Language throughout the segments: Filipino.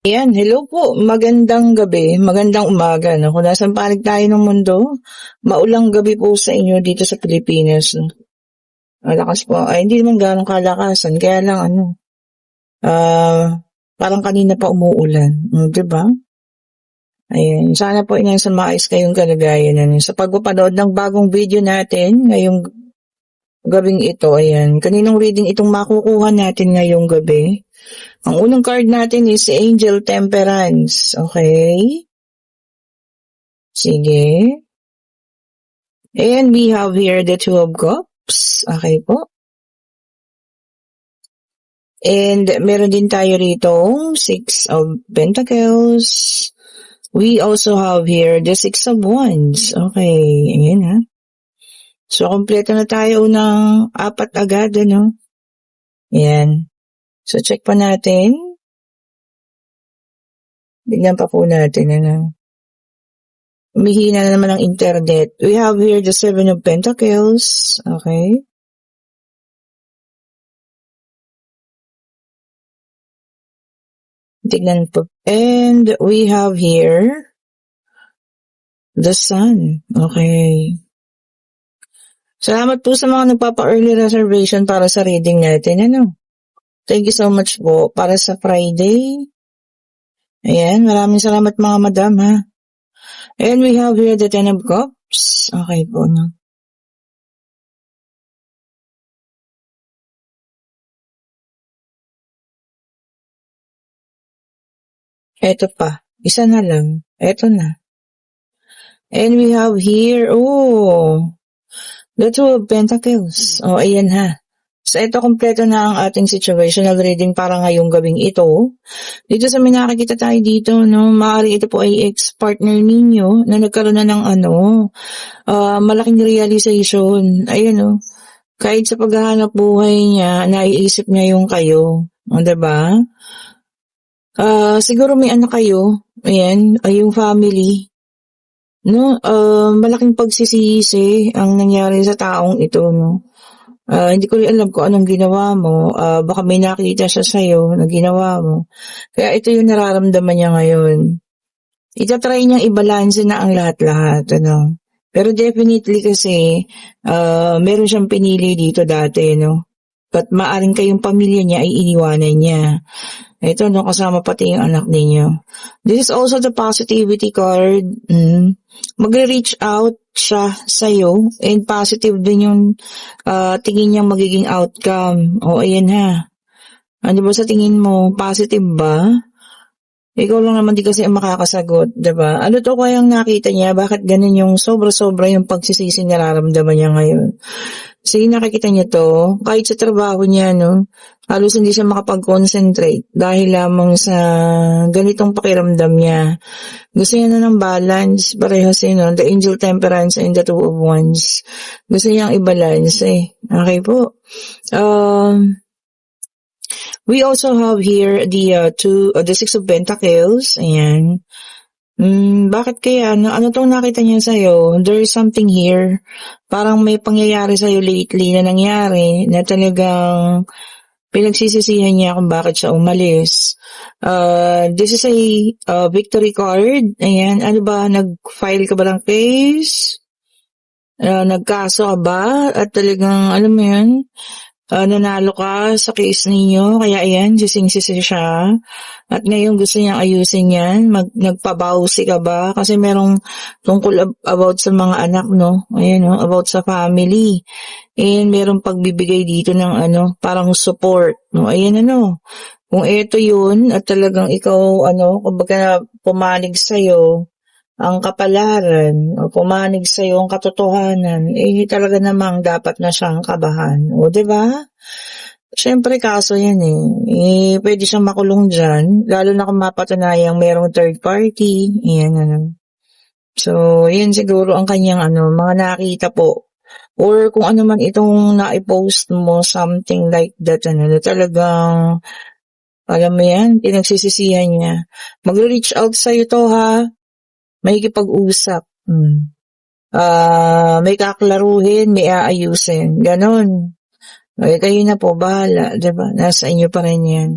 Ayan, hello po. Magandang gabi, magandang umaga 'no, kung nasaan panig tayo ng mundo. Maulang gabi po sa inyo dito sa Pilipinas 'no. Malakas po ay hindi naman gaanong kalakasan kaya lang ano, ah, parang kanina pa umuulan, 'di ba? Ayan, sana po ay nasa maayos kayong kalagayan ano. Sa pagpapanood ng bagong video natin ngayong gabing ito, ayan. Kaninong reading itong makukuha natin ngayong gabi? Ang unang card natin is si Angel Temperance, okay? Sige. And we have here the Two of Cups. Okay po. And meron din tayo rito Six of Pentacles. We also have here the Six of Wands. Okay, ayan ha. So, kompleto na tayo ng apat agad, ano? Ayan. So, check pa natin. Bigyan pa po natin, ano? Umihina na naman ang internet. We have here the Seven of Pentacles. Okay. Tignan po. And we have here the Sun. Okay. Salamat po sa mga nagpapa-early reservation para sa reading natin. Ano? Thank you so much po para sa Friday. Ayan, maraming salamat mga madam ha. And we have here the Ten of Cups. Okay po, no? Eto pa. Isa na lang. Eto na. And we have here, the Two of Pentacles. Ayan ha. So, ito kompleto na ang ating situational reading para ngayong gabing ito. Dito sa may nakikita tayo dito, no, maaari ito po ay ex-partner ninyo na nagkaroon na ng malaking realization. Ayun, no, kahit sa paghahanap buhay niya, naiisip niya yung kayo. Diba? Siguro may anak kayo. Ayan, yung family. No, malaking pagsisisi ang nangyari sa taong ito, no. Hindi ko rin alam kung anong ginawa mo. Baka may nakita siya sa'yo na ginawa mo. Kaya ito yung nararamdaman niya ngayon. Itatry niyang i-balance na ang lahat-lahat. Ano? Pero definitely kasi, meron siyang pinili dito dati. No? But maaring kayong pamilya niya ay iniwanan niya. Ito, no, kasama pati yung anak ninyo. This is also the positivity card. Magre-reach out siya sa'yo and positive din yung tingin niyang magiging outcome. Ayan ha. Ano ba sa tingin mo? Positive ba? Ikaw lang naman di kasi ang makakasagot, diba? Ano to kayang nakita niya? Bakit ganun yung sobra-sobra yung pagsisisi nararamdaman niya ngayon? Sige, nakikita niya to. Kahit sa trabaho niya, no? Halos hindi siya makapag-concentrate dahil lamang sa ganitong pakiramdam niya. Gusto niya na ng balance, parehas no? The Angel Temperance and the Two of Wands. Gusto niyang i-balance Okay po. We also have here the Six of Pentacles. Ayan. Bakit kaya? Ano tong nakita niya sa'yo? There is something here. Parang may pangyayari sa'yo lately na nangyari na talagang pinagsisisihan niya kung bakit siya umalis. This is a victory card. Ayan. Ano ba? Nag-file ka ba ng case? Nagkaso ka ba? At talagang, alam mo yun, nanalo ka sa case ninyo, kaya ayan, sising-sisi siya. At ngayon gusto niyang ayusin yan, nagpabawsi ka ba? Kasi merong tungkol about sa mga anak, no? Ayan, no? About sa family. And merong pagbibigay dito ng parang support, no? Ayan, kung ito yun, at talagang ikaw, kumbaga pumanig sa'yo, ang kapalaran o pumanig sa iyo ang katotohanan, talaga namang dapat na siyang kabahan. O, diba? Siyempre, kaso yan pwede siyang makulong dyan, lalo na kung mapatunayang merong third party. Yan, So, yan siguro ang kanyang mga nakita po. Or kung ano man itong na-post mo, something like that, talagang, alam mo yan, pinagsisisihan niya. Mag-reach out sa'yo to, ha? Makikipag-usap. May kaklaruhin, may aayusin. Ganon. Eh, kayo na po bahala, 'di ba? Nasa inyo pa rin 'yan.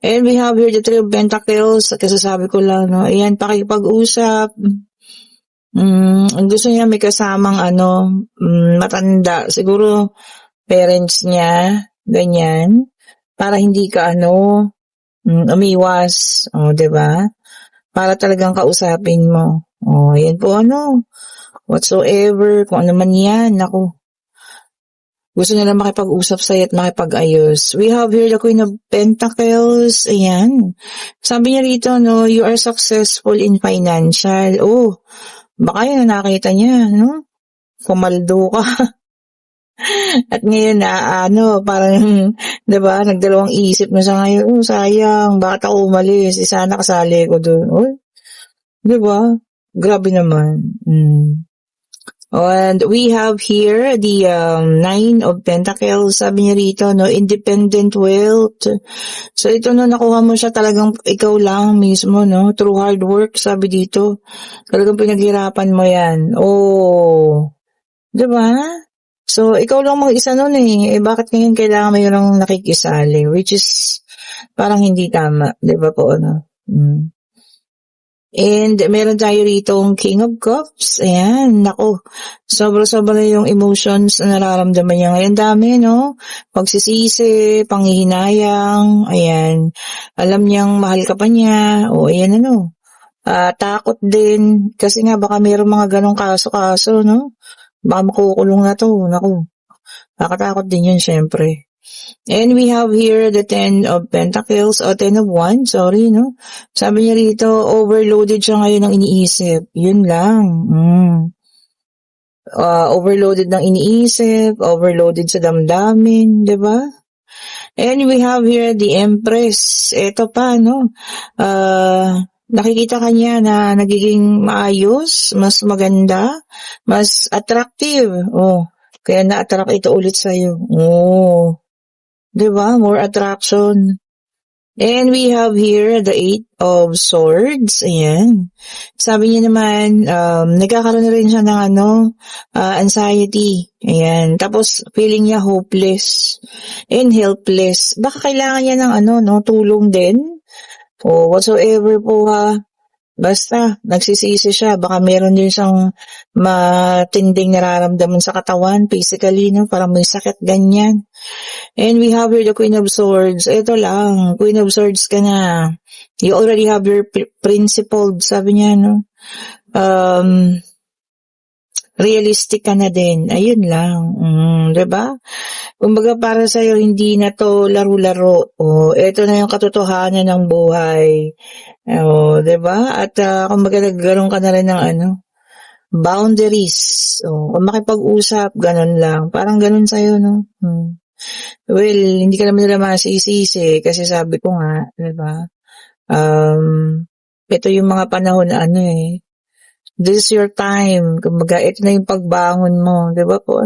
And we have here the Three of Pentacles, kasasabi ko lang 'no, ayan pakikipag-usap. Ang gusto niya may kasamang ano, matanda, siguro parents niya, ganyan, para hindi ka ano, umiwas, oh, 'di ba? Para talagang kausapin mo. Oh, ayan po ano, whatsoever, kung ano man 'yan, naku. Gusto nila makipag-usap sa'yo at makipag-ayos. We have here the Queen of Pentacles. Ayan. Sabi niya rito, no, you are successful in financial. Oh, baka yun ang nakita niya, no? Pumaldo ka. At ngayon na, ano, parang, 'di ba, nagdalawang isip na sa ngayon, oh, sayang, bakit ako umalis? Sana kasali ko doon. Oh, 'di ba? Grabe naman. And we have here the Nine of Pentacles. Sabi niya rito, no, independent wealth. So ito no, nakuha mo siya talagang ikaw lang mismo, no, through hard work, sabi dito. Talagang pinaghirapan mo yan. Oh, di ba? So ikaw lang mag-isa nun eh. Eh bakit ngayon kailangan mayroong nakikisali? Which is parang hindi tama, di ba po, ano? And meron tayo ritong King of Cups. Ayan, nako. Sobra-sobra yung emotions na nararamdaman niya ngayon. Dami, no? Pagsisisi, panghihinayang, ayan. Alam niyang mahal ka pa niya. O, ayan, ano. Takot din. Kasi nga, baka meron mga ganong kaso-kaso, no? Baka makukulong na to. Naku. Nakatakot din yun, syempre. And we have here the Ten of Pentacles, o Ten of Wands, sorry, no? Sabi niya rito, overloaded siya ngayon ng iniisip. Yun lang. Overloaded ng iniisip, overloaded sa damdamin, di ba? And we have here the Empress. Ito pa, no? Nakikita kanya na nagiging maayos, mas maganda, mas attractive. Oh, kaya na-attract ito ulit sa'yo. Oh, 'di ba? More attraction. And we have here the Eight of Swords. Ayan. Sabi niya naman, nagkakaroon na rin siya ng anxiety. Ayan. Tapos, feeling niya hopeless and helpless. Baka kailangan niya ng tulong din. O whatsoever po ha. Basta, nagsisisi siya. Baka meron din siyang matinding nararamdaman sa katawan, physically, no? Parang may sakit, ganyan. And we have here the Queen of Swords. Ito lang, Queen of Swords ka na. You already have your principled, sabi niya, no? Realistic ka na din. Ayun lang. 'Di ba? Kumbaga para sa'yo, hindi na to laro-laro. O, ito na yung katotohanan ng buhay. O, 'di ba? At kumbaga nagkaroon ka na rin ng boundaries. O, kung makipag-usap, ganun lang. Parang ganun sa'yo, no? Well, hindi ka naman nila masisisi kasi sabi ko nga, 'di ba? Ito yung mga panahon na this is your time. Kumbaga, ito na yung pagbangon mo, 'di ba po?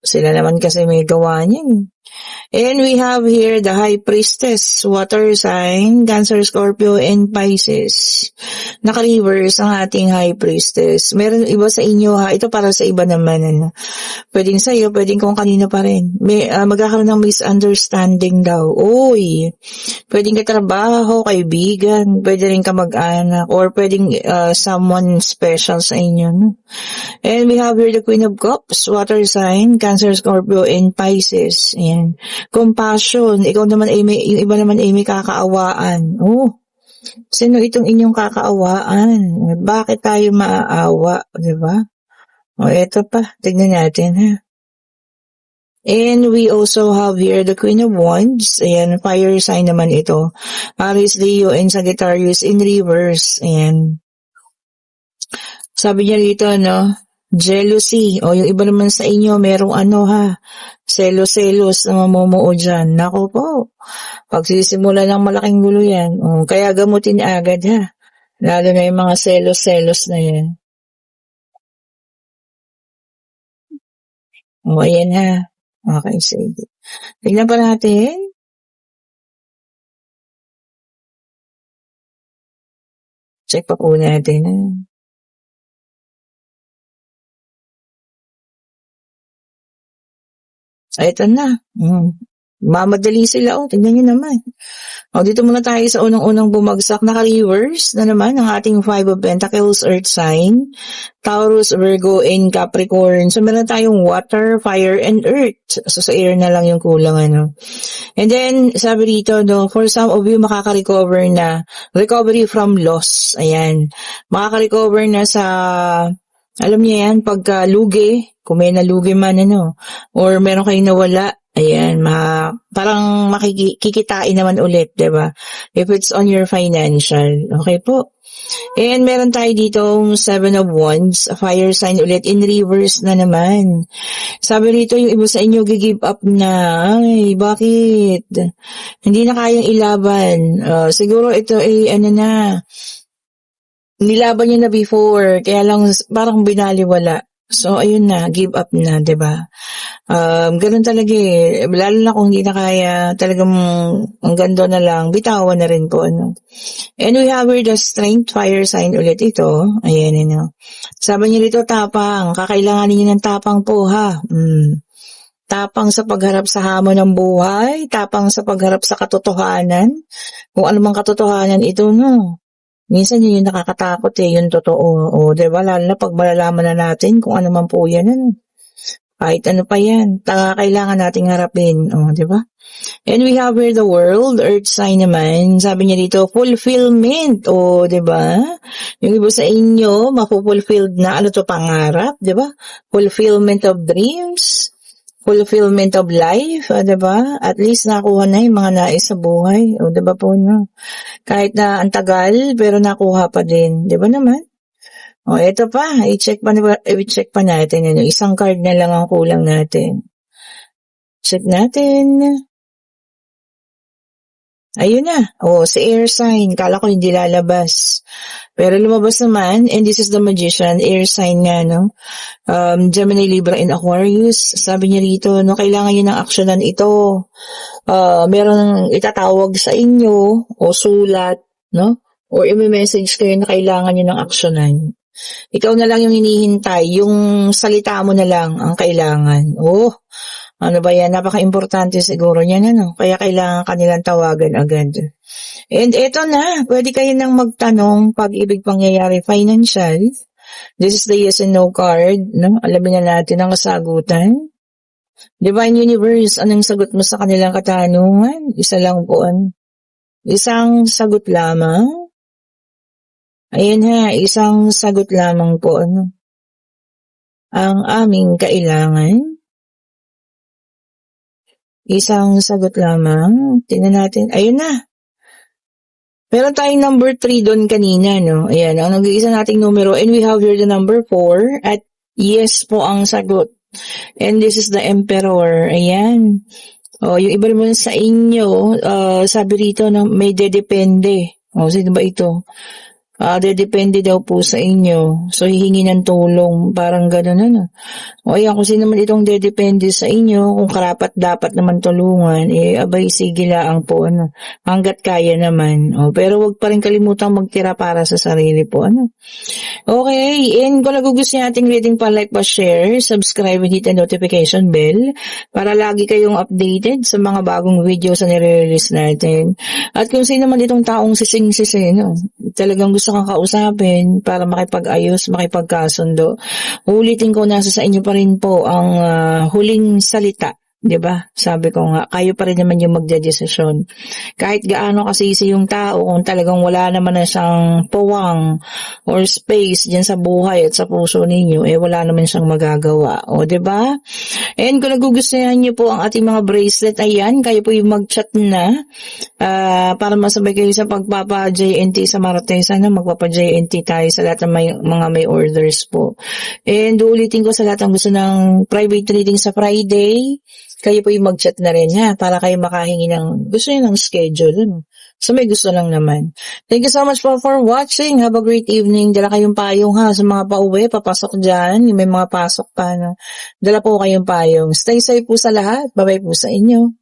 Sila naman kasi may gawa niyan. And we have here the High Priestess, water sign, Cancer, Scorpio, and Pisces. Naka-reverse ang ating High Priestess. Meron iba sa inyo ha, ito para sa iba naman. Pwedeng sa'yo, pwedeng kung kanino pa rin. Magkakaroon ng misunderstanding daw. Uy, pwedeng katrabaho, kaibigan, pwede rin ka mag-anak, or pwedeng someone special sa inyo. No? And we have here the Queen of Cups, water sign, Cancer, Scorpio, and Pisces. Ayan. Compassion. Ikaw naman yung iba naman may kakaawaan. Oh, sino itong inyong kakaawaan? Bakit tayo maaawa? Diba? O, eto pa. Tignan natin, ha? And we also have here the Queen of Wands. Ayan, fire sign naman ito. Aries, Leo, and Sagittarius in reverse. Ayan. Sabi niya rito, jealousy. O, yung iba naman sa inyo, merong selos-selos na mamumuo dyan. Nako po, pagsisimula ng malaking gulo yan. O, kaya gamutin agad ha. Lalo na yung mga selos-selos na yan. O, ayan ha. Okay, sige. Tignan pa natin. Check pa po natin ha. Eto na, mamadali sila, tignan niyo naman. Dito muna tayo sa unang-unang bumagsak, naka-reverse na naman ang ating Five of Pentacles, Earth sign, Taurus, Virgo, and Capricorn. So, meron tayong water, fire, and earth. So, sa air na lang yung kulang, ano. And then, sabi dito, no, for some of you, makaka-recover na, recovery from loss. Ayan. Makaka-recover na sa, alam niya yan, pagka lugi, kung may nalugi man, ano, or meron kayong nawala, ayan, parang makikitain naman ulit, 'di ba? If it's on your financial. Okay po. And meron tayo ditong Seven of Wands, fire sign ulit, in reverse na naman. Sabi rito, yung iba sa inyo give up na. Ay, bakit? Hindi na kayang ilaban. Siguro ito ay nilaban niyo na before, kaya lang parang binaliwala. So, ayun na, give up na, 'di ba? Ganun talaga eh. Lalo na kung hindi na kaya, talagang ang ganda na lang, bitawan na rin po, ano. And we have here the strength, fire sign ulit ito. Ayan, ano. Sabi niyo rito, tapang. Kakailanganin niyo ng tapang po, ha. Tapang sa pagharap sa hamon ng buhay, tapang sa pagharap sa katotohanan. Kung ano mang katotohanan ito, no. Minsan yun yung nakakatakot eh, yung totoo. Diba? Lalo na pag malalaman na natin kung ano man po yan, ano. Kahit ano pa yan, kailangan nating harapin. Diba? And we have here the world, earth sign naman. Sabi niya dito, fulfillment. Diba? Yung iba sa inyo, mapupulfilled na, ano to, pangarap, diba? Fulfillment of dreams, fulfillment of life, diba? At least nakuha na yung mga nais sa buhay. Diba po, no? Kahit na ang tagal, pero nakuha pa din. Diba naman? Eto pa, i-check pa natin. Isang card na lang ang kulang natin. Check natin. Ayun na. Si air sign. Kala ko hindi lalabas. Pero lumabas naman, and this is the Magician, air sign nga, no? Gemini, Libra, and Aquarius. Sabi niya rito, no, kailangan niyo ng aksyonan ito. Meron itatawag sa inyo, o sulat, no? Or i-message kayo na kailangan niyo ng aksyonan. Ikaw na lang yung hinihintay, yung salita mo na lang ang kailangan. Ano ba yan? Napaka-importante siguro niyan, ano? Kaya kailangan kanilang tawagan agad. And eto na, pwede kayo nang magtanong pag-ibig, pangyayari, financial. This is the yes and no card, no? Alamin na natin ang kasagutan. Divine Universe, anong sagot mo sa kanilang katanungan? Isa lang po, isang sagot lamang. Ayan ha, isang sagot lamang po, ano? Ang aming kailangan. Isang sagot lamang. Tingnan natin. Ayun na. Meron tayong number 3 doon kanina, no? Ayan, ang nag-iisa nating numero. And we have here the number 4. At yes po ang sagot. And this is the Emperor. Ayan. Yung iba naman sa inyo, sabi rito, no, may dedepende. Sino ba ito? Depende daw po sa inyo. So, hihingi ng tulong. Parang gano'n, ano. Ayan, kung sino naman itong dedepende sa inyo, kung karapat dapat naman tulungan, abay, sige lang po, ano. Hanggat kaya naman. Pero wag pa rin kalimutang magtira para sa sarili po, ano. Okay, and kung nagugustuhan nating reading, pa-like, pa-share, subscribe, and hit the notification bell para lagi kayong updated sa mga bagong videos na nire-release natin. At kung sino man itong taong sising-sisi, no, talagang gusto kang kausapin para makipag-ayos, makipagkasundo, ulitin ko, nasa sa inyo pa rin po ang huling salita. 'Di ba? Sabi ko nga, kayo pa rin naman yung magdedesisyon. Kahit gaano kasisi yung tao, kung talagang wala naman na siyang puwang or space diyan sa buhay at sa puso ninyo, wala naman siyang magagawa. 'Di ba? And kung nagugustuhan niyo po ang ating mga bracelet, ayan, kayo po yung mag-chat na para masabay kayo sa pagpapa-JNT sa Martes. Sana magpapa-JNT tayo sa lahat ng mga may orders po. And ulitin ko sa lahat ng gusto ng private reading sa Friday, kayo po yung mag-chat na rin, ha, para kayo makahingi ng gusto nyo ng schedule. So may gusto lang naman. Thank you so much for watching. Have a great evening. Dala kayong payong, ha, sa mga pauwi, papasok dyan. May mga pasok pa, no? Dala po kayong payong. Stay safe po sa lahat. Bye-bye po sa inyo.